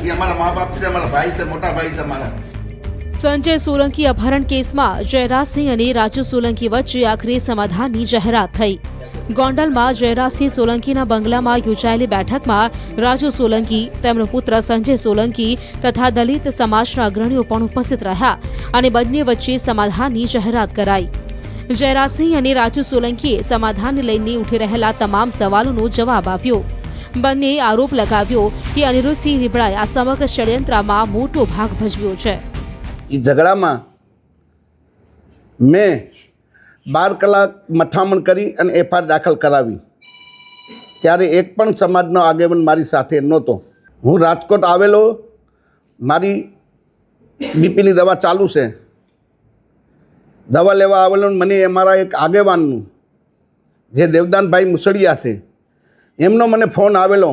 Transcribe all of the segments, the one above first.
ये हमारा माँ बाप से, हमारा भाई से, मोटा भाई से हमारा। સંજય સોલંકી અપહરણ કેસમાં જયરાજસિંહ અને રાજુ સોલંકી વચ્ચે આખરે સમાધાનની જાહેરાત થઈ। ગોંડલમાં જયરાજસિંહ સોલંકીના બંગલામાં યોજાયેલી બેઠકમાં રાજુ સોલંકી, તેમનો પુત્ર સંજય સોલંકી તથા દલિત સમાજના અગ્રણીઓ પણ ઉપસ્થિત રહ્યા અને બંને વચ્ચે સમાધાનની જાહેરાત કરાઈ। જયરાજસિંહ અને રાજુ સોલંકીએ સમાધાનને લઈને ઉઠી રહેલા તમામ સવાલોનો જવાબ આપ્યો। બંનેએ આરોપ લગાવ્યો કે અનિરુદ્ધસિંહ રીબડાએ આ સમગ્ર ષડયંત્રમાં મોટો ભાગ ભજવ્યો છે। એ ઝઘડામાં મેં 12 કલાક મથામણ કરી અને એફઆઈઆર દાખલ કરાવી, ત્યારે એક પણ સમાજનો આગેવાન મારી સાથે નહોતો। હું રાજકોટ આવેલો, મારી બીપીની દવા ચાલુ છે, દવા લેવા આવેલો, મને અમારા એક આગેવાનનું જે દેવદાનભાઈ મુસળિયા છે એમનો મને ફોન આવેલો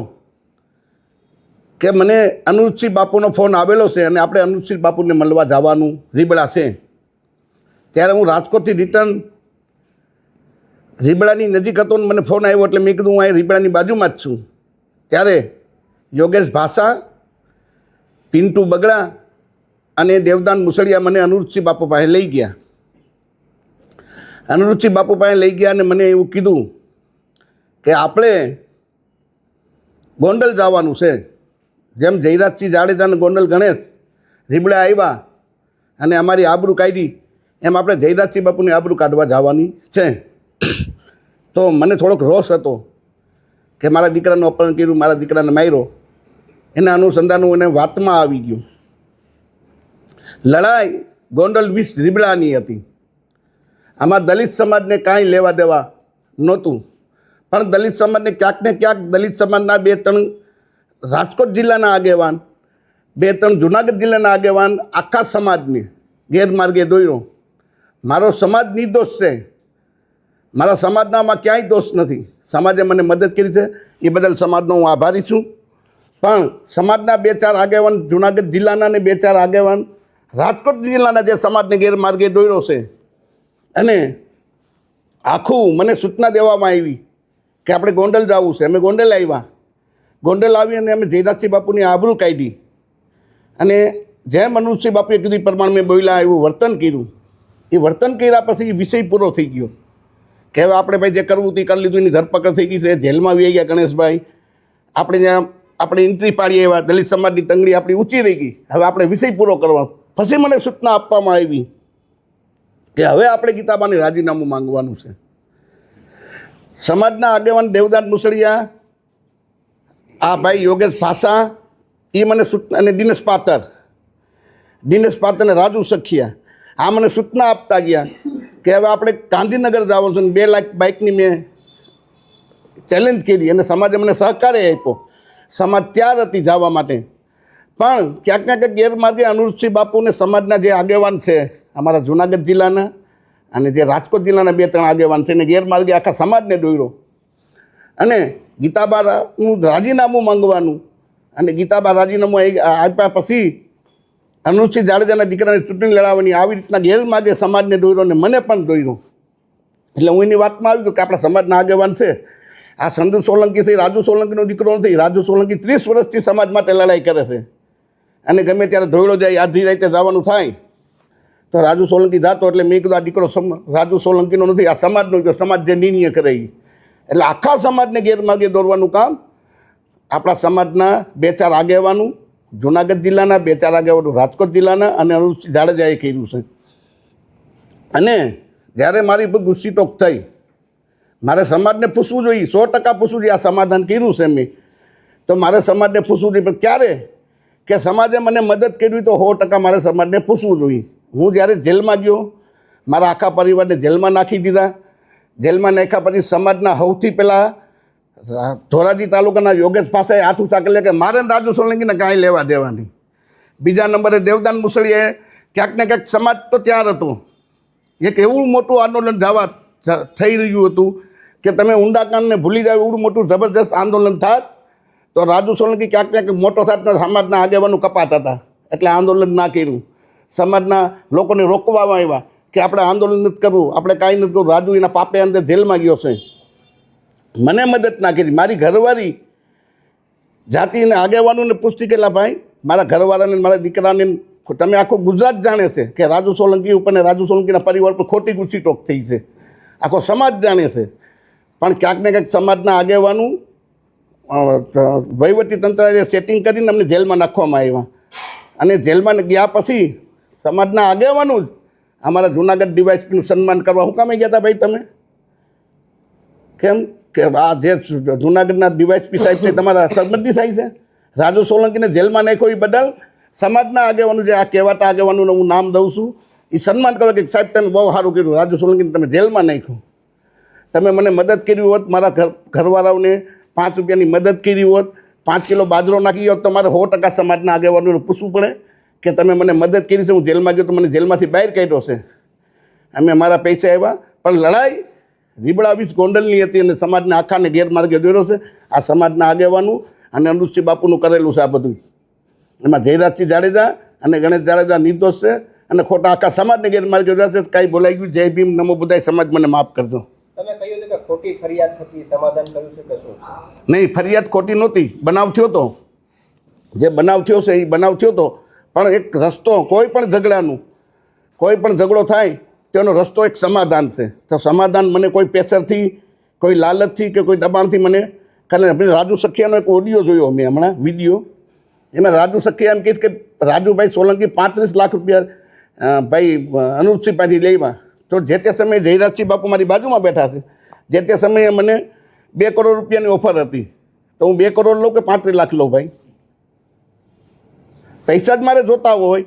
કે મને અનિરુદ્ધસિંહ બાપુનો ફોન આવેલો છે અને આપણે અનિરુદ્ધસિંહ બાપુને મળવા જવાનું રીબડા છે। ત્યારે હું રાજકોટથી રિટર્ન રીબડાની નજીક હતો ને મને ફોન આવ્યો એટલે મેં કીધું હું અહીં રીબડાની બાજુમાં જ છું। ત્યારે યોગેશ ભાષા, પિન્ટુ બગડા અને દેવદાન મુસળિયા મને અનિરુદ્ધસિંહ બાપુ પાસે લઈ ગયા। અનિરુદ્ધસિંહ બાપુ પાસે લઈ ગયા અને મને એવું કીધું કે આપણે ગોંડલ જવાનું છે। જેમ જયરાજસિંહ જાડેજાને ગોંડલ ગણેશ રીબડા આવ્યા અને અમારી આબરૂ કાઢી, એમ આપણે જયરાજસિંહ બાપુની આબરૂ કાઢવા જવાની છે। તો મને થોડોક રોષ હતો કે મારા દીકરાનું અપહરણ કર્યું, મારા દીકરાને માર્યો, એના અનુસંધાનું એને વાતમાં આવી ગયું। લડાઈ ગોંડલ 20 રીબડાની હતી। આમાં દલિત સમાજને કાંઈ લેવા દેવા નહોતું, પણ દલિત સમાજને ક્યાંક ને ક્યાંક દલિત સમાજના 2-3 રાજકોટ જિલ્લાના આગેવાન, 2-3 જુનાગઢ જિલ્લાના આગેવાન આખા સમાજને ગેરમાર્ગે દોર્યો। મારો સમાજ નિર્દોષ છે, મારા સમાજનામાં ક્યાંય દોષ નથી। સમાજે મને મદદ કરી છે, એ બદલ સમાજનો હું આભારી છું। પણ સમાજના 2-4 આગેવાન જુનાગઢ જિલ્લાના ને 2-4 આગેવાન રાજકોટ જિલ્લાના જે સમાજને ગેરમાર્ગે દોર્યો છે, અને આખું મને સૂચના દેવામાં આવી કે આપણે ગોંડલ જવું છે। અમે ગોંડલ આવ્યા, ગોંડલ આવી અને અમે જયરાજસિંહ બાપુની આબરૂ કાઢી અને જેમ અનિરુદ્ધસિંહ બાપુએ કીધું પ્રમાણે મેં બોલ્યા એવું વર્તન કર્યું। એ વર્તન કર્યા પછી વિષય પૂરો થઈ ગયો કે હવે આપણે ભાઈ જે કરવું તે કરી લીધું, એની ધરપકડ થઈ ગઈ છે, જેલમાં આવી ગયા ગણેશભાઈ, આપણે ત્યાં આપણે એન્ટ્રી પાડીએ એવા દલિત સમાજની તંગડી આપણી ઊંચી રહી ગઈ, હવે આપણે વિષય પૂરો કરવાનો। પછી મને સૂચના આપવામાં આવી કે હવે આપણે ગીતાબાને રાજીનામું માંગવાનું છે। સમાજના આગેવાન દેવદાન મુસળિયા, આ ભાઈ યોગેશ ભાષા, એ મને સૂચના, અને દિનેશ પાત્ર અને રાજુ સખિયા, આ મને સૂચના આપતા ગયા કે હવે આપણે ગાંધીનગર જવાનું છે। 2 લાખ બાઇકની મેં ચેલેન્જ કરી અને સમાજે મને સહકારે આપ્યો। સમાજ તૈયાર હતી જવા માટે, પણ ક્યાંક ને ક્યાંક ગેરમાર્ગે અનિરુદ્ધસિંહ બાપુને સમાજના જે આગેવાન છે અમારા જુનાગઢ જિલ્લાના અને જે રાજકોટ જિલ્લાના 2-3 આગેવાન છે એને ગેરમાર્ગે આખા સમાજને દોર્યો અને ગીતાબાનું રાજીનામું માંગવાનું, અને ગીતાબા રાજીનામું આપ્યા પછી અનિરુદ્ધસિંહ જાડેજાના દીકરાને ચૂંટણી લડાવવાની, આવી રીતના ગેરમાર્ગે સમાજને દોર્યો અને મને પણ દોર્યો। એટલે હું એની વાતમાં આવી ગયો કે આપણા સમાજના આગેવાન છે, આ સંજુ સોલંકી છે, રાજુ સોલંકીનો દીકરો નથી। રાજુ સોલંકી 30 વર્ષથી સમાજ માટે લડાઈ કરે છે અને ગમે ત્યારે ધોયડો જાય, આધી રાતે જવાનું થાય તો રાજુ સોલંકી જાતો, એટલે મેં કીધું આ દીકરો રાજુ સોલંકીનો નથી, આ સમાજનો, જો સમાજ જે નિર્ણય કરે એ। એટલે આખા સમાજને ગેરમાર્ગે દોરવાનું કામ આપણા સમાજના 2-4 આગેવાનું જુનાગઢ જિલ્લાના, 2-4 આગેવાનો રાજકોટ જિલ્લાના અને અનિરુદ્ધસિંહ જાડેજાએ કર્યું છે। અને જ્યારે મારી પર ગુસ્સીટોક થઈ, મારે સમાજને પૂછવું જોઈએ, 100% પૂછવું જોઈએ, આ સમાધાન કર્યું છે મેં, તો મારે સમાજને પૂછવું જોઈએ। પણ ક્યારે કે સમાજે મને મદદ કરવી તો 100% મારે સમાજને પૂછવું જોઈએ। હું જ્યારે જેલમાં ગયો, મારા આખા પરિવારને જેલમાં નાખી દીધા। જેલમાં નાખ્યા પછી સમાજના સૌથી પહેલાં ધોરાજી તાલુકાના યોગેશ ભાષાએ હાથ ઊંચા કરી કે મારે રાજુ સોલંકીને કાંઈ લેવા દેવા નહીં। બીજા નંબરે દેવદાન મુસળિયાએ ક્યાંક ને ક્યાંક સમાજ તો તૈયાર હતો, એક એવું મોટું આંદોલન થઈ રહ્યું હતું કે તમે ઊંડાકાંડને ભૂલી જાવ એવું મોટું જબરદસ્ત આંદોલન થાત તો રાજુ સોલંકી ક્યાંક ને ક્યાંક મોટો થાત, સમાજના આગેવાનું કપાત હતા એટલે આંદોલન ના કર્યું। સમાજના લોકોને રોકવામાં આવ્યા કે આપણે આંદોલન નથી કરવું, આપણે કાંઈ નથી કરવું। રાજુ એના પાપે અંદર જેલમાં ગયો છે, મને મદદ ના કરી। મારી ઘરવાળી જાતિને આગેવાનોને પૂછતી કે ભાઈ મારા ઘરવાળાને મારા દીકરાને તમે આખું ગુજરાત જાણે છે કે રાજુ સોલંકી ઉપર ને રાજુ સોલંકીના પરિવાર પર ખોટી ગુસ્સી ટોક થઈ છે, આખો સમાજ જાણે છે. પણ ક્યાંક ને ક્યાંક સમાજના આગેવાનું વહીવટી તંત્રએ સેટિંગ કરીને અમને જેલમાં નાખવામાં આવ્યા, અને જેલમાં ગયા પછી સમાજના આગેવાનું જ અમારા જૂનાગઢ ડીવાયએસપીનું સન્માન કરવા હું કામે ગયા હતા ભાઈ તમે? કેમ કે આ જે જૂનાગઢના ડીવાયએસપી સાહેબ છે તમારા સરબંધી થાય છે? રાજુ સોલંકીને જેલમાં નાખ્યો એ બદલ સમાજના આગેવાનું જે આ કહેવાતા આગેવાનોને હું નામ દઉં છું એ સન્માન કરો કે સાહેબ તમે બહુ સારું કર્યું, રાજુ સોલંકીને તમે જેલમાં નાખ્યું. તમે મને મદદ કરી હોત, મારા ઘરવાળાઓને 5 રૂપિયાની મદદ કરી હોત, 5 કિલો બાજરો નાખી હોત, તો મારે 100% સમાજના આગેવાનોને પૂછવું પડે કે તમે મને મદદ કરી છે, હું જેલમાં ગયો તો મને જેલમાંથી બહાર કાઢ્યો છે. અમે મારા પૈસા આવ્યા, પણ લડાઈ રીબડા વીસ ગોંડલની હતી અને સમાજને આખાને ગેરમાર્ગે દોર્યો છે. આ સમાજના આગેવાનું અને અનુસિંહ બાપુનું કરેલું છે આ બધું. એમાં જયરાજસિંહ જાડેજા અને ગણેશ જાડેજા નિર્દોષ છે અને ખોટા આખા સમાજને ગેરમાર્ગે દોર્યા છે. કાંઈ બોલાઈ ગયું, જય ભીમ, નમો બુદ્ધાય, સમાજ મને માફ કરજો. તમે કહ્યું કે ખોટી ફરિયાદ થકી સમાધાન કર્યું છે કે શું છે? નહીં, ફરિયાદ ખોટી નહોતી, બનાવ થયો હતો. જે બનાવ થયો છે એ બનાવ થયો હતો, પણ એક રસ્તો કોઈ પણ ઝઘડાનું, કોઈ પણ ઝઘડો થાય તેનો રસ્તો એક સમાધાન છે. તો સમાધાન મને કોઈ પ્રેશરથી, કોઈ લાલચથી કે કોઈ દબાણથી મને કારણ રાજુ સખિયાનો એક ઓડિયો જોયો મેં હમણાં, વિડીયો. એમાં રાજુ સખિયા એમ કહીશ કે રાજુભાઈ સોલંકી 35 લાખ રૂપિયા ભાઈ અનુજસિંહ પાસેથી લેવા. તો જે તે સમયે જયરાજસિંહ બાપુ મારી બાજુમાં બેઠા છે, જે તે સમયે મને 2 કરોડ રૂપિયાની ઓફર હતી. તો હું 2 કરોડ લઉં કે 35 લાખ લઉં ભાઈ? પૈસા જ મારે જોતા હોય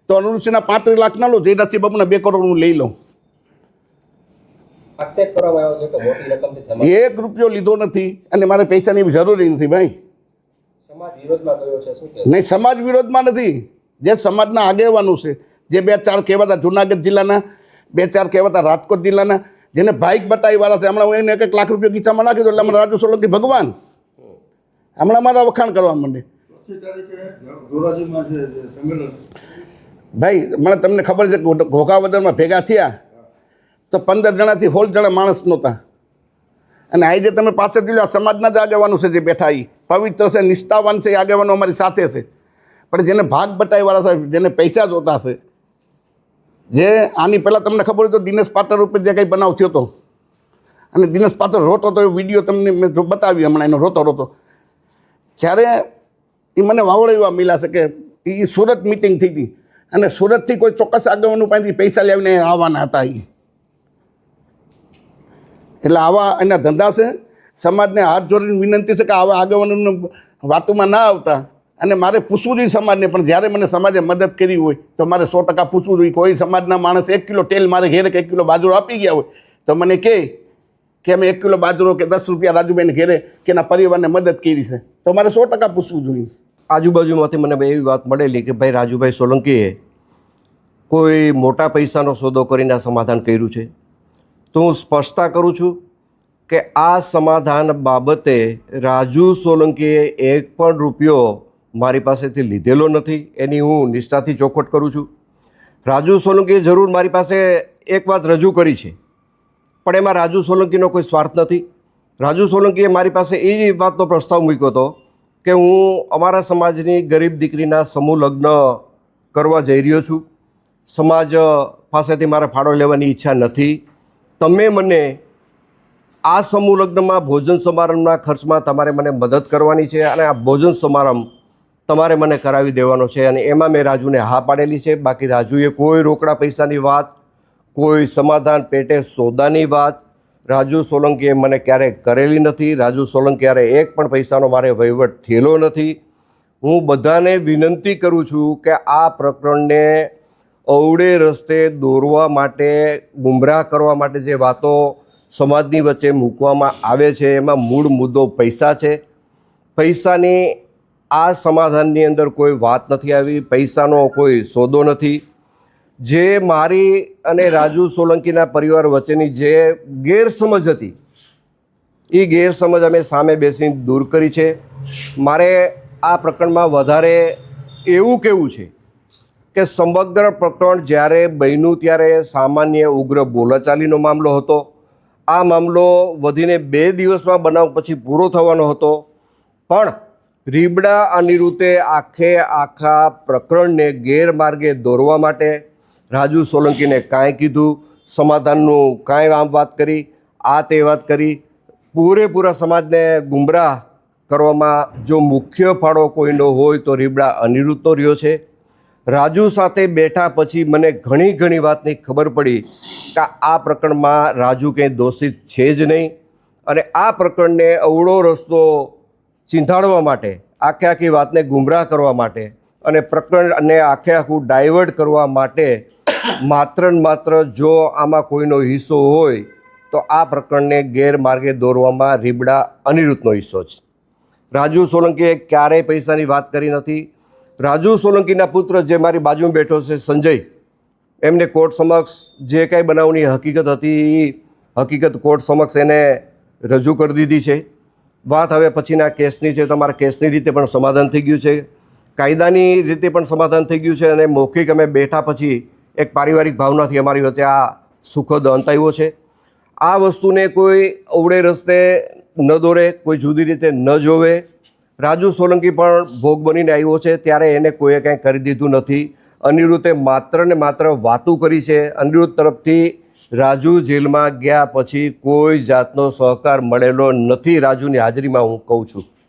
તો અનુરુસિંહના 35 લાખ ના લો, જયરાજસિંહ બાપુના 2 કરોડ હું લઈ લઉં. આક્ષેપ કરવામાં આવ્યો છે કે મોટી રકમથી સમાજ 1 રૂપિયો લીધો નથી અને મારે પૈસાની જરૂરી નથી ભાઈ. સમાજ વિરોધમાં ગયો છે, શું કહે? નહીં, સમાજ વિરોધમાં નથી. જે સમાજના આગેવાનું છે, જે 2-4 કહેવાતા જુનાગઢ જિલ્લાના, 2-4 કહેવાતા રાજકોટ જિલ્લાના, જેને ભાઈક બતાવીવાળા છે, હમણાં હું એને 1 લાખ રૂપિયા ગીચામાં નાખી દો એટલે અમારા રાજુ સોલંકી ભગવાન હમણાં મારા વખાણ કરવા માંડે. ભાઈ મને તમને ખબર છે કે ઘોઘાવદરમાં ભેગા થયા તો 15 જણાથી 16 જણા માણસ નહોતા. અને આજે તમે પાછળ જોયું, સમાજના જ આગેવાનો છે જે બેઠા, એ પવિત્ર છે, નિષ્ઠાવાન છે, એ આગેવાનો અમારી સાથે છે. પણ જેને ભાગ બતાવીવાળા છે, જેને પૈસા જોતા છે, જે આની પહેલાં તમને ખબર હોય તો દિનેશ પાટર ઉપર જે કંઈ બનાવ થયો હતો અને દિનેશ પાત્ર રોતો હતો, એ વિડીયો તમને મેં બતાવ્યો હમણાં, એનો રોતો જ્યારે એ મને વાવડાવવા મળ્યા છે કે એ સુરત મિટિંગ થઈ હતી અને સુરતથી કોઈ ચોક્કસ આગેવાનું પાસેથી પૈસા લાવીને આવવાના હતા. એટલે આવા એના ધંધા છે. સમાજને હાથ જોડીને વિનંતી છે કે આવા આગેવાનોને વાતોમાં ના આવતા. અને મારે પૂછવું જોઈએ સમાજને, પણ જ્યારે મને સમાજે મદદ કરી હોય તો મારે 100% પૂછવું જોઈએ. કોઈ સમાજના માણસ 1 કિલો તેલ મારે ઘેરે કે 1 કિલો બાજરો આપી ગયા હોય તો મને કે અમે 1 કિલો બાજરો કે 10 રૂપિયા રાજુભાઈને ઘેરે કે એના પરિવારને મદદ કરી છે, તો મારે 100% પૂછવું જોઈએ. આજુબાજુમાંથી મને એવી વાત મળેલી કે ભાઈ રાજુભાઈ સોલંકીએ કોઈ મોટા પૈસાનો સોદો કરીને આ સમાધાન કર્યું છે. તો હું સ્પષ્ટતા કરું છું કે આ સમાધાન બાબતે રાજુ સોલંકીએ 1 પણ રૂપિયો મારી પાસેથી લીધેલો નથી. એની હું નિષ્ઠાથી ચોખવટ કરું છું. રાજુ સોલંકીએ જરૂર મારી પાસે એક વાત રજૂ કરી છે, પણ એમાં રાજુ સોલંકીનો કોઈ સ્વાર્થ નથી. રાજુ સોલંકીએ મારી પાસે એ વાતનો પ્રસ્તાવ મૂક્યો હતો કે હું અમારા સમાજની ગરીબ દીકરીના સમૂહ લગ્ન કરવા જઈ રહ્યો છું. સમાજ પાસેથી મારે ફાળો લેવાની ઈચ્છા નથી. તમે મને આ સમૂહ લગ્નમાં ભોજન સમારંભના ખર્ચમાં તમારે મને મદદ કરવાની છે અને આ ભોજન સમારંભ તમારે મને કરાવી દેવાનો છે. અને એમાં મેં રાજુને હા પાડેલી છે. બાકી રાજુએ કોઈ રોકડા પૈસાની વાત, કોઈ સમાધાન પેટે સોદાની વાત રાજુ સોલંકીએ મને ક્યારેય કરેલી નથી. રાજુ સોલંકી ક્યારે 1 પણ પૈસાનો મારે વહીવટ થયેલો નથી. હું બધાને વિનંતી કરું છું કે આ પ્રકરણને અવળે રસ્તે દોરવા માટે, ગુમરાહ કરવા માટે જે વાતો સમાજની વચ્ચે મૂકવામાં આવે છે, એમાં મૂળ મુદ્દો પૈસા છે. પૈસાની આ સમાધાનની અંદર કોઈ વાત નથી આવી. પૈસાનો કોઈ સોદો નથી. જે મારી અને રાજુ સોલંકીના પરિવાર વચ્ચેની જે ગેરસમજ હતી એ ગેરસમજ અમે સામે બેસીને દૂર કરી છે. મારે આ પ્રકરણમાં વધારે એવું કહેવું છે કે સમગ્ર પ્રકરણ જ્યારે બન્યું ત્યારે સામાન્ય ઉગ્ર બોલાચાલીનો મામલો હતો. આ મામલો વધીને 2 દિવસમાં બનાવ પછી પૂરો થવાનો હતો, પણ રીબડા અનિરુદ્ધે આખા પ્રકરણને ગેરમાર્ગે દોરવા માટે રાજુ સોલંકીને કાંઈ કીધું, સમાધાનનું કાંઈ આમ વાત કરી, આ તે વાત કરી, પૂરેપૂરા સમાજને ગુમરાહ કરવામાં જો મુખ્ય ફાળો કોઈનો હોય તો રીબડા અનિરુદ્ધનો રહ્યો છે. રાજુ સાથે બેઠા પછી મને ઘણી વાતની ખબર પડી કે આ પ્રકરણમાં રાજુ કંઈ દોષિત છે જ નહીં, અને આ પ્રકરણને અવળો રસ્તો ચીંધાડવા માટે, આખી વાતને ગુમરાહ કરવા માટે અને પ્રકરણને આખું ડાયવર્ટ કરવા માટે માત્ર ને માત્ર જો આમાં કોઈનો હિસ્સો હોય તો આ પ્રકરણને ગેરમાર્ગે દોરવામાં રીબડા અનિરુદ્ધનો હિસ્સો છે. રાજુ સોલંકીએ ક્યારેય પૈસાની વાત કરી નથી. રાજુ સોલંકીના પુત્ર જે મારી બાજુમાં બેઠો છે સંજય, એમને કોર્ટ સમક્ષ જે કાંઈ બનાવની હકીકત હતી એ હકીકત કોર્ટ સમક્ષ એને રજૂ કરી દીધી છે. વાત હવે પછીના કેસની છે. તમારા કેસની રીતે પણ સમાધાન થઈ ગયું છે, કાયદાની રીતે પણ સમાધાન થઈ ગયું છે, અને મૌખિક અમે બેઠા પછી એક પારિવારિક ભાવનાથી અમારી વચ્ચે આ સુખદ અંત આવ્યો છે. આ વસ્તુને કોઈ અવળે રસ્તે ન દોરે, કોઈ જુદી રીતે ન જોવે. રાજુ સોલંકી પણ ભોગ બનીને આવ્યો છે ત્યારે એને કોઈએ કાંઈ કરી દીધું નથી. અનિરુદ્ધે માત્ર ને માત્ર વાતું કરી છે. અનિરુદ્ધ તરફથી રાજુ જેલમાં ગયા પછી કોઈ જાતનો સહકાર મળેલો નથી. રાજુની હાજરીમાં હું કહું છું.